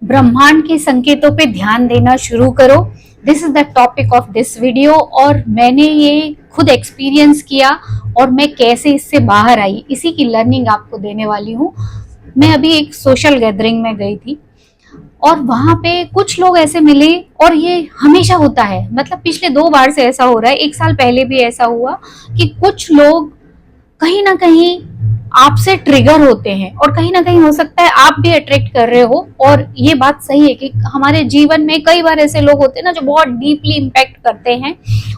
ब्रह्मांड के संकेतों पे ध्यान देना शुरू करो। This is the topic of this video और मैंने ये खुद एक्सपीरियंस किया और मैं कैसे इससे बाहर आई, इसी की लर्निंग आपको देने वाली हूँ। मैं अभी एक सोशल गैदरिंग में गई थी और वहां पे कुछ लोग ऐसे मिले, और ये हमेशा होता है, मतलब पिछले 2 बार से ऐसा हो रहा है, 1 साल पहले भी ऐसा हुआ कि कुछ लोग कहीं ना कहीं आपसे ट्रिगर होते हैं और कहीं ना कहीं हो सकता है आप भी अट्रैक्ट कर रहे हो। और ये बात सही है कि हमारे जीवन में कई बार ऐसे लोग होते हैं ना जो बहुत डीपली इम्पैक्ट करते हैं,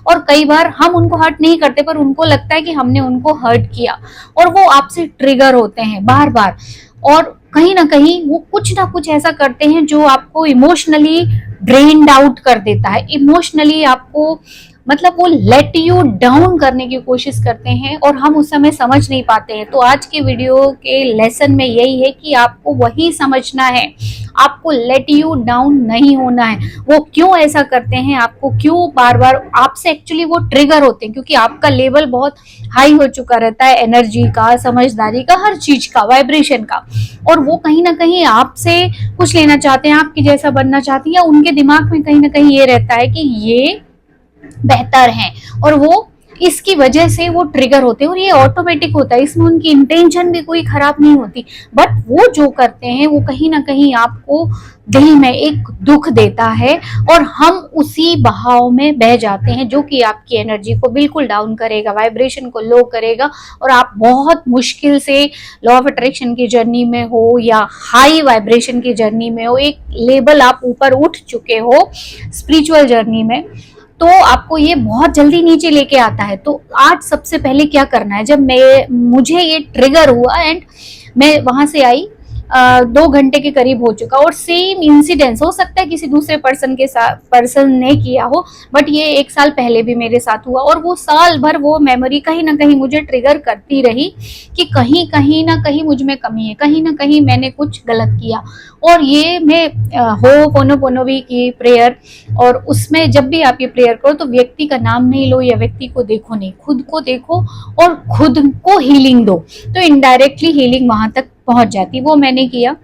और कई बार हम उनको हर्ट नहीं करते पर उनको लगता है कि हमने उनको हर्ट किया, और वो आपसे ट्रिगर होते हैं बार बार। और कहीं वो कुछ ना कुछ ऐसा करते हैं जो आपको इमोशनली ड्रेन्ड आउट कर देता है, इमोशनली आपको, मतलब वो लेट यू डाउन करने की कोशिश करते हैं और हम उस समय समझ नहीं पाते हैं। तो आज के वीडियो के लेसन में यही है कि आपको वही समझना है, आपको लेट यू डाउन नहीं होना है। वो क्यों ऐसा करते हैं, आपको क्यों बार बार आपसे एक्चुअली वो ट्रिगर होते हैं, क्योंकि आपका लेवल बहुत हाई हो चुका रहता है, एनर्जी का, समझदारी का, हर चीज का, वाइब्रेशन का, और वो कहीं ना कहीं आपसे कुछ लेना चाहते हैं, आपकी जैसा बनना चाहते हैं, या उनके दिमाग में कहीं ना कहीं ये रहता है कि ये बेहतर हैं, और वो इसकी वजह से वो ट्रिगर होते हैं। और ये ऑटोमेटिक होता है, इसमें उनकी इंटेंशन भी कोई खराब नहीं होती, बट वो जो करते हैं वो कहीं ना कहीं आपको दिल में एक दुख देता है और हम उसी बहाव में बह जाते हैं, जो कि आपकी एनर्जी को बिल्कुल डाउन करेगा, वाइब्रेशन को लो करेगा, और आप बहुत मुश्किल से लॉ ऑफ अट्रैक्शन की जर्नी में हो या हाई वाइब्रेशन की जर्नी में हो, एक लेवल आप ऊपर उठ चुके हो स्पिरिचुअल जर्नी में, तो आपको ये बहुत जल्दी नीचे लेके आता है। तो आज सबसे पहले क्या करना है, जब मुझे ये ट्रिगर हुआ एंड मैं वहां से आई, 2 घंटे के करीब हो चुका, और सेम इंसिडेंस हो सकता है किसी दूसरे पर्सन ने किया हो, बट ये 1 साल पहले भी मेरे साथ हुआ, और वो साल भर वो मेमोरी कहीं ना कहीं मुझे ट्रिगर करती रही कि कहीं ना कहीं मुझ में कमी है, कहीं ना कहीं मैंने कुछ गलत किया। और ये मैं होनोपोनोपी की प्रेयर, और उसमें जब भी आप ये प्रेयर करो तो व्यक्ति का नाम नहीं लो या व्यक्ति को देखो नहीं, खुद को देखो और खुद को हीलिंग दो, तो इनडायरेक्टली हीलिंग वहां तक पहुंच जाती। वो मैंने किया,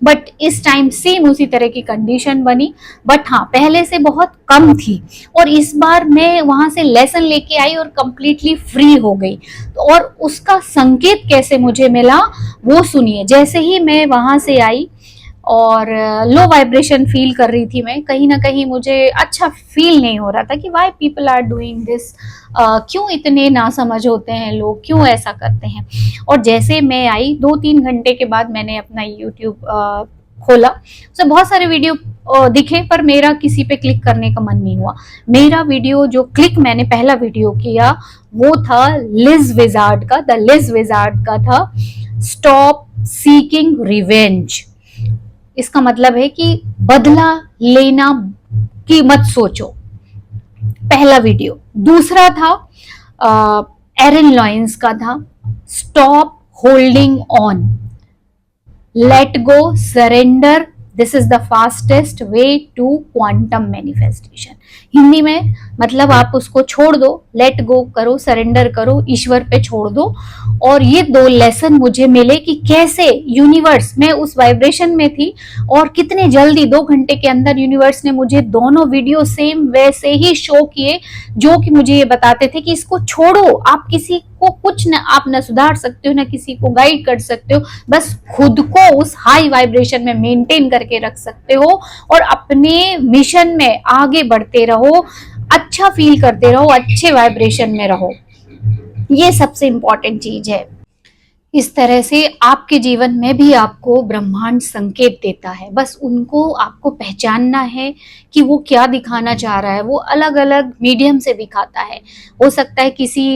बट इस टाइम सेम उसी तरह की कंडीशन बनी, बट हाँ पहले से बहुत कम थी, और इस बार मैं वहां से लेसन लेके आई और कंप्लीटली फ्री हो गई। और उसका संकेत कैसे मुझे मिला वो सुनिए। जैसे ही मैं वहां से आई और लो वाइब्रेशन फील कर रही थी, मैं कहीं ना कहीं मुझे अच्छा फील नहीं हो रहा था कि why people are doing this, क्यों इतने नासमझ होते हैं लोग, क्यों ऐसा करते हैं। और जैसे मैं आई 2-3 घंटे के बाद मैंने अपना यूट्यूब खोला, तो बहुत सारे वीडियो दिखे, पर मेरा किसी पे क्लिक करने का मन नहीं हुआ। मेरा वीडियो जो क्लिक मैंने पहला वीडियो किया वो था लिज विजार्ड का, द लिज विजार्ड का था स्टॉप सीकिंग रिवेंज। इसका मतलब है कि बदला लेना की मत सोचो, पहला वीडियो। दूसरा था एरन लॉयंस का था stop holding on, let go, surrender, this is the fastest way to quantum manifestation. Hindi में मतलब आप उसको छोड़ दो, लेट गो करो, सरेंडर करो, ईश्वर पे छोड़ दो। और ये 2 लेसन मुझे मिले कि कैसे यूनिवर्स, मैं उस वाइब्रेशन में थी और कितने जल्दी 2 घंटे के अंदर यूनिवर्स ने मुझे दोनों वीडियो सेम वैसे ही शो किए, जो कि मुझे ये बताते थे कि इसको छोड़ो, आप किसी को कुछ न, आप न सुधार सकते हो, न किसी को गाइड कर सकते हो, बस खुद को उस हाई वाइब्रेशन में मेंटेन करके रख सकते हो और अपने मिशन में आगे बढ़ते रहो, अच्छा फील करते रहो, अच्छे वाइब्रेशन में रहो। ये सबसे इंपॉर्टेंट चीज है। इस तरह से आपके जीवन में भी आपको ब्रह्मांड संकेत देता है, बस उनको आपको पहचानना है कि वो क्या दिखाना चाह रहा है। वो अलग अलग मीडियम से दिखाता है। हो सकता है किसी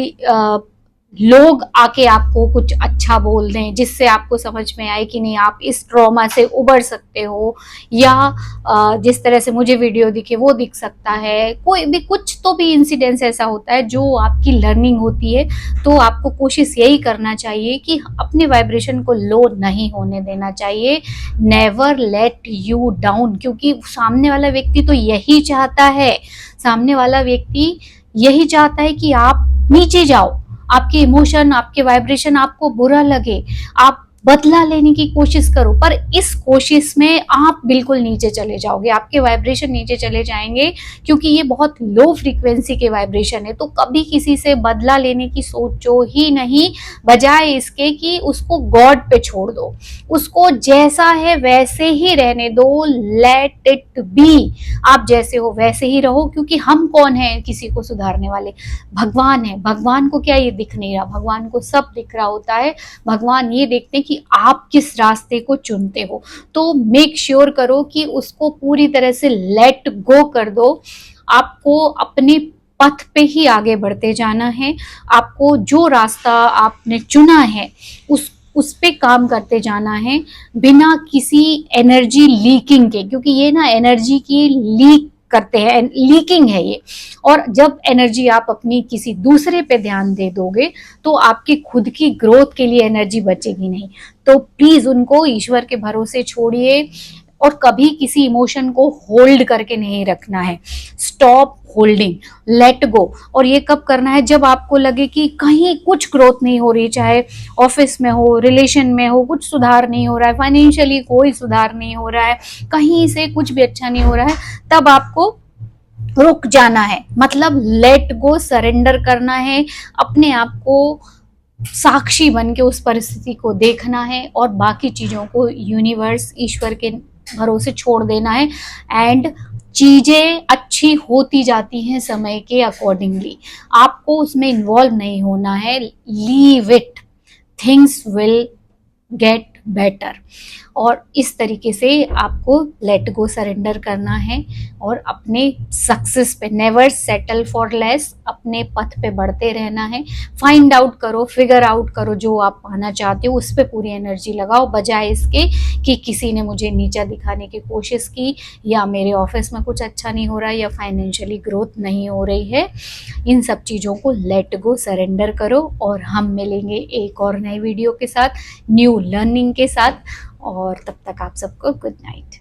लोग आके आपको कुछ अच्छा बोल दें जिससे आपको समझ में आए कि नहीं आप इस ट्रॉमा से उबर सकते हो, या जिस तरह से मुझे वीडियो दिखे वो दिख सकता है। कोई भी कुछ तो भी इंसिडेंस ऐसा होता है जो आपकी लर्निंग होती है। तो आपको कोशिश यही करना चाहिए कि अपने वाइब्रेशन को लो नहीं होने देना चाहिए, नेवर लेट यू डाउन, क्योंकि सामने वाला व्यक्ति तो यही चाहता है, सामने वाला व्यक्ति यही चाहता है कि आप नीचे जाओ, आपके इमोशन, आपके वाइब्रेशन आपको बुरा लगे, आप बदला लेने की कोशिश करो, पर इस कोशिश में आप बिल्कुल नीचे चले जाओगे, आपके वाइब्रेशन नीचे चले जाएंगे, क्योंकि ये बहुत लो फ्रीक्वेंसी के वाइब्रेशन है। तो कभी किसी से बदला लेने की सोचो ही नहीं, बजाय इसके कि उसको गॉड पे छोड़ दो, उसको जैसा है वैसे ही रहने दो, लेट इट बी। आप जैसे हो वैसे ही रहो, क्योंकि हम कौन है किसी को सुधारने वाले? भगवान है। भगवान को क्या ये दिख नहीं रहा? भगवान को सब दिख रहा होता है। भगवान ये देखते हैं कि आप किस रास्ते को चुनते हो। तो मेक श्योर करो कि उसको पूरी तरह से लेट गो कर दो। आपको अपने पथ पे ही आगे बढ़ते जाना है। आपको जो रास्ता आपने चुना है उस पे काम करते जाना है, बिना किसी एनर्जी लीकिंग के, क्योंकि ये ना एनर्जी की लीक करते हैं, लीकिंग है ये। और जब एनर्जी आप अपनी किसी दूसरे पे ध्यान दे दोगे तो आपकी खुद की ग्रोथ के लिए एनर्जी बचेगी नहीं। तो प्लीज उनको ईश्वर के भरोसे छोड़िए, और कभी किसी इमोशन को होल्ड करके नहीं रखना है। Stop holding, let go. और ये कब करना है? जब आपको लगे कि कहीं कुछ ग्रोथ नहीं हो रही, चाहे ऑफिस में हो, रिलेशन में हो, कुछ सुधार नहीं हो रहा है, फाइनेंशियली कोई सुधार नहीं हो रहा है, कहीं से कुछ भी अच्छा नहीं हो रहा है, तब आपको रुक जाना है। मतलब लेट गो, सरेंडर करना है, अपने आप को साक्षी बन के उस परिस्थिति को देखना है, और बाकी चीजों को यूनिवर्स, ईश्वर के भरोसे छोड़ देना है। एंड चीजें अच्छी होती जाती हैं समय के अकॉर्डिंगली, आपको उसमें इन्वॉल्व नहीं होना है। Leave it, things will get better. और इस तरीके से आपको लेट गो, सरेंडर करना है, और अपने सक्सेस पे नेवर सेटल फॉर लेस, अपने पथ पे बढ़ते रहना है। फाइंड आउट करो, फिगर आउट करो जो आप पाना चाहते हो, उस पर पूरी एनर्जी लगाओ, बजाय इसके कि किसी ने मुझे नीचा दिखाने की कोशिश की, या मेरे ऑफिस में कुछ अच्छा नहीं हो रहा है, या फाइनेंशियली ग्रोथ नहीं हो रही है। इन सब चीज़ों को लेट गो, सरेंडर करो। और हम मिलेंगे एक और नई वीडियो के साथ, न्यू लर्निंग के साथ, और तब तक आप सबको गुड नाइट।